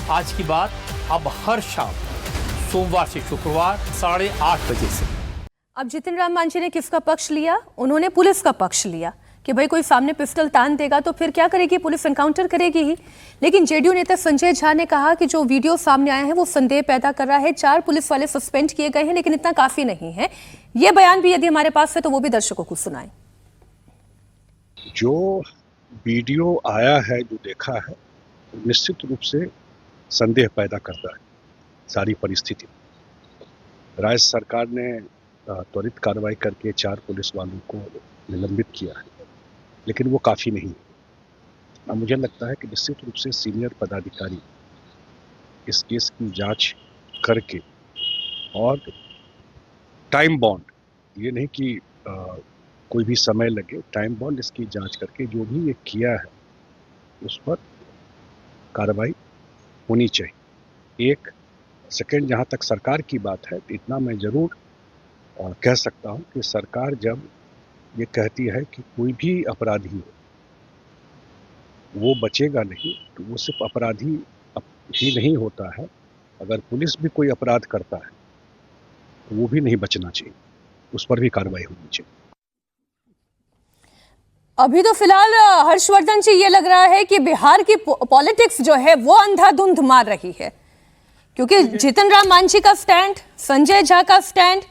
आज की बात अब हर शाम सोमवार से शुक्रवार 8:30 बजे से। अब जितिन राम मांझी ने किसका पक्ष लिया? उन्होंने पुलिस का पक्ष लिया कि भाई कोई सामने पिस्टल तान देगा तो फिर क्या करेगी पुलिस? एनकाउंटर करेगी ही। लेकिन जेडीयू नेता संजय झा ने कहा कि जो वीडियो सामने आया है वो संदेह पैदा कर रहा है। 4 पुलिस वाले सस्पेंड किए गए हैं, लेकिन इतना काफी नहीं है। ये बयान भी यदि हमारे पास है तो वो भी दर्शकों को सुनाएं। जो वीडियो आया है, जो देखा है, निश्चित रूप से संदेह पैदा करता है सारी परिस्थिति। राज्य सरकार ने त्वरित कार्रवाई करके 4 पुलिस वालों को निलंबित किया है, लेकिन वो काफ़ी नहीं है। मुझे लगता है कि निश्चित रूप से सीनियर पदाधिकारी इस केस की जांच करके और टाइम बॉन्ड, ये नहीं कि कोई भी समय लगे, टाइम बॉन्ड इसकी जांच करके जो भी ये किया है उस पर कार्रवाई होनी चाहिए। एक सेकंड, जहाँ तक सरकार की बात है तो इतना मैं ज़रूर कह सकता हूँ कि सरकार जब ये कहती है कि कोई भी अपराधी हो वो बचेगा नहीं, तो वो सिर्फ अपराधी ही नहीं होता है। अगर पुलिस भी कोई अपराध करता है तो वो भी नहीं बचना चाहिए, उस पर भी कार्रवाई होनी चाहिए। अभी तो फिलहाल हर्षवर्धन जी ये लग रहा है कि बिहार की पॉलिटिक्स जो है वो अंधाधुंध मार रही है, क्योंकि जितिन राम मांझी का स्टैंड, संजय झा का स्टैंड,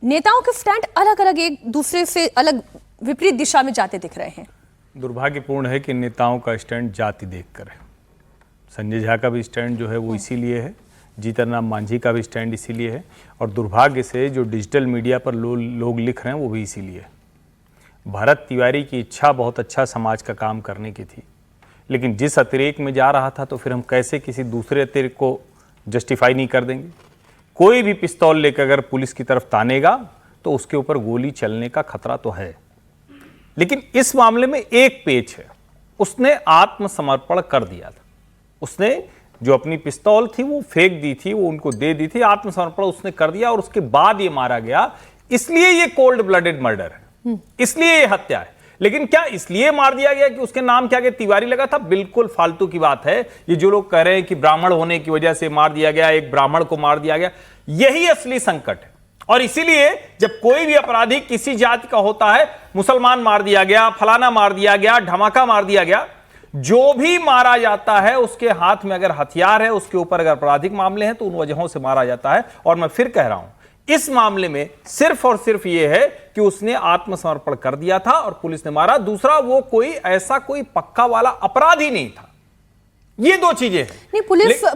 नेताओं के स्टैंड अलग अलग, एक दूसरे से अलग विपरीत दिशा में जाते दिख रहे हैं। दुर्भाग्यपूर्ण है कि नेताओं का स्टैंड जाति देखकर है। संजय झा का भी स्टैंड जो है वो इसीलिए है, जितिन राम मांझी का भी स्टैंड इसीलिए है, और दुर्भाग्य से जो डिजिटल मीडिया पर लोग लिख रहे हैं वो भी इसीलिए है। भरत तिवारी की इच्छा बहुत अच्छा समाज का काम करने की थी, लेकिन जिस अतिरेक में जा रहा था तो फिर हम कैसे किसी दूसरे अतिरेक को जस्टिफाई नहीं कर देंगे। कोई भी पिस्तौल लेकर अगर पुलिस की तरफ तानेगा तो उसके ऊपर गोली चलने का खतरा तो है, लेकिन इस मामले में एक पेच है, उसने आत्मसमर्पण कर दिया था। उसने जो अपनी पिस्तौल थी वो फेंक दी थी, वो उनको दे दी थी, आत्मसमर्पण उसने कर दिया और उसके बाद ये मारा गया। इसलिए ये कोल्ड ब्लडेड मर्डर है, इसलिए ये हत्या है। लेकिन क्या इसलिए मार दिया गया कि उसके नाम क्या के तिवारी लगा था? बिल्कुल फालतू की बात है। ये जो लोग कह रहे हैं कि ब्राह्मण होने की वजह से मार दिया गया, एक ब्राह्मण को मार दिया गया, यही असली संकट है। और इसीलिए जब कोई भी अपराधी किसी जाति का होता है, मुसलमान मार दिया गया, फलाना मार दिया गया, धमाका मार दिया गया, जो भी मारा जाता है उसके हाथ में अगर हथियार है, उसके ऊपर अगर आपराधिक मामले हैं तो उन वजहों से मारा जाता है। और मैं फिर कह रहा हूं, इस मामले में सिर्फ और सिर्फ यह है कि उसने आत्मसमर्पण कर दिया था और पुलिस ने मारा। दूसरा, वो कोई ऐसा कोई पक्का वाला अपराधी नहीं था। ये 2 चीजें हैं। नहीं,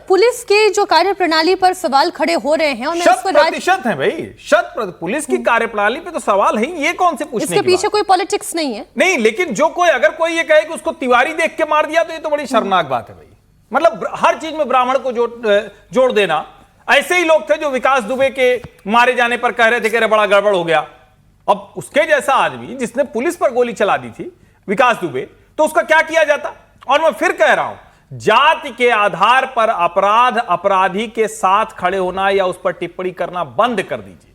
पुलिस की जो कार्यप्रणाली पर सवाल खड़े हो रहे हैं, और मैं 100% है भाई, 100% पुलिस की कार्यप्रणाली पे तो सवाल है। ये कौन से पूछने इसके पीछे कोई पॉलिटिक्स नहीं है। नहीं, लेकिन जो कोई अगर कोई ये कहे कि उसको तिवारी देख के मार दिया तो ये तो बड़ी शर्मनाक बात है भाई। मतलब हर चीज में ब्राह्मण को जोड़ देना। ऐसे ही लोग थे जो विकास दुबे के मारे जाने पर कह रहे थे कि बड़ा गड़बड़ हो गया। अब उसके जैसा आदमी जिसने पुलिस पर गोली चला दी थी, विकास दुबे, तो उसका क्या किया जाता? और मैं फिर कह रहा हूं, जाति के आधार पर अपराधी के साथ खड़े होना या उस पर टिप्पणी करना बंद कर दीजिए।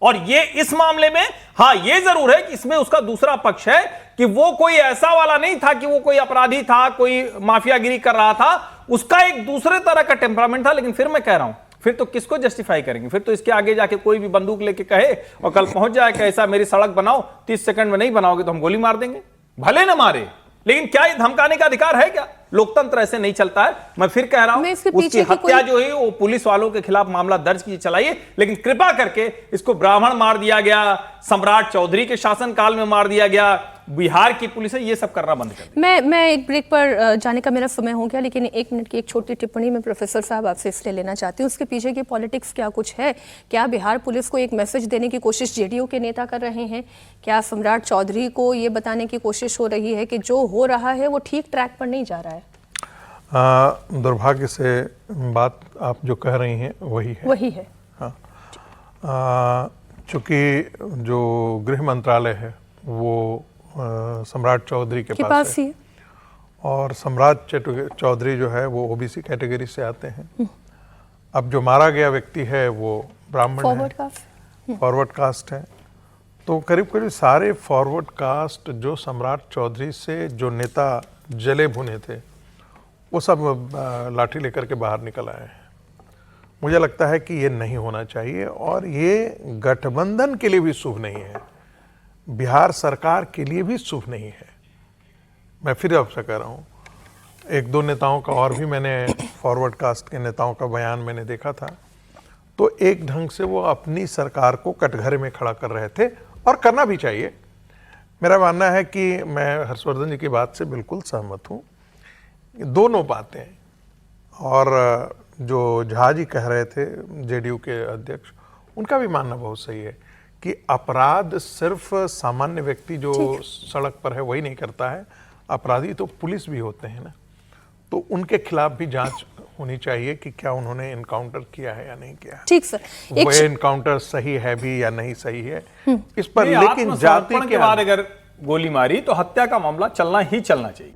और ये इस मामले में हां, ये जरूर है कि इसमें उसका दूसरा पक्ष है कि वो कोई ऐसा वाला नहीं था कि वो कोई अपराधी था, कोई माफियागिरी कर रहा था, उसका एक दूसरे तरह का टेम्परामेंट था। लेकिन फिर मैं कह रहा हूं, फिर तो किसको जस्टिफाई करेंगे? फिर तो इसके आगे जाके कोई भी बंदूक लेके कहे और कल पहुंच जाए कि ऐसा मेरी सड़क बनाओ, 30 सेकंड में नहीं बनाओगे तो हम गोली मार देंगे। भले ना मारे, लेकिन क्या ये धमकाने का अधिकार है क्या? लोकतंत्र ऐसे नहीं चलता है। मैं फिर कह रहा हूं, उसकी हत्या जो है वो पुलिस वालों के खिलाफ मामला दर्ज कीजिए, चलाइए, लेकिन कृपा करके इसको ब्राह्मण मार दिया गया, सम्राट चौधरी के शासनकाल में मार दिया गया, बिहार की पुलिस है, ये सब करना बंद कर। मैं एक ब्रेक पर जाने का मेरा समय हो गया, लेकिन 1 मिनट की एक छोटी टिप्पणी मैं प्रोफेसर साहब आपसे इसलिए लेना चाहती हूँ। उसके पीछे की पॉलिटिक्स क्या कुछ है? क्या बिहार पुलिस को एक मैसेज देने की कोशिश जेडीयू के नेता कर रहे हैं? क्या सम्राट चौधरी को ये बताने की कोशिश हो रही है कि जो हो रहा है वो ठीक ट्रैक पर नहीं जा रहा है? दुर्भाग्य से बात आप जो कह रही हैं वही है। हाँ, चूंकि जो गृह मंत्रालय है वो सम्राट चौधरी के पास है, और सम्राट चौधरी जो है वो ओबीसी कैटेगरी से आते हैं। अब जो मारा गया व्यक्ति है वो ब्राह्मण है, फॉरवर्ड कास्ट है। तो करीब करीब सारे फॉरवर्ड कास्ट जो सम्राट चौधरी से जो नेता जले भुने थे वो सब लाठी लेकर के बाहर निकल आए हैं। मुझे लगता है कि ये नहीं होना चाहिए और ये गठबंधन के लिए भी शुभ नहीं है, बिहार सरकार के लिए भी शुभ नहीं है। मैं फिर आपसे कह रहा हूँ, एक दो नेताओं का और भी मैंने फॉरवर्ड कास्ट के नेताओं का बयान मैंने देखा था, तो एक ढंग से वो अपनी सरकार को कटघरे में खड़ा कर रहे थे और करना भी चाहिए। मेरा मानना है कि मैं हर्षवर्धन जी की बात से बिल्कुल सहमत हूँ, दोनों बातें। और जो झा जी कह रहे थे जेडीयू के अध्यक्ष, उनका भी मानना बहुत सही है कि अपराध सिर्फ सामान्य व्यक्ति जो सड़क पर है वही नहीं करता है, अपराधी तो पुलिस भी होते हैं ना, तो उनके खिलाफ भी जांच होनी चाहिए कि क्या उन्होंने इनकाउंटर किया है या नहीं किया है। ठीक सर, वो इनकाउंटर सही है भी या नहीं सही है इस पर, लेकिन जाति आत्मसमर्पण के बाद अगर गोली मारी तो हत्या का मामला चलना ही चलना चाहिए।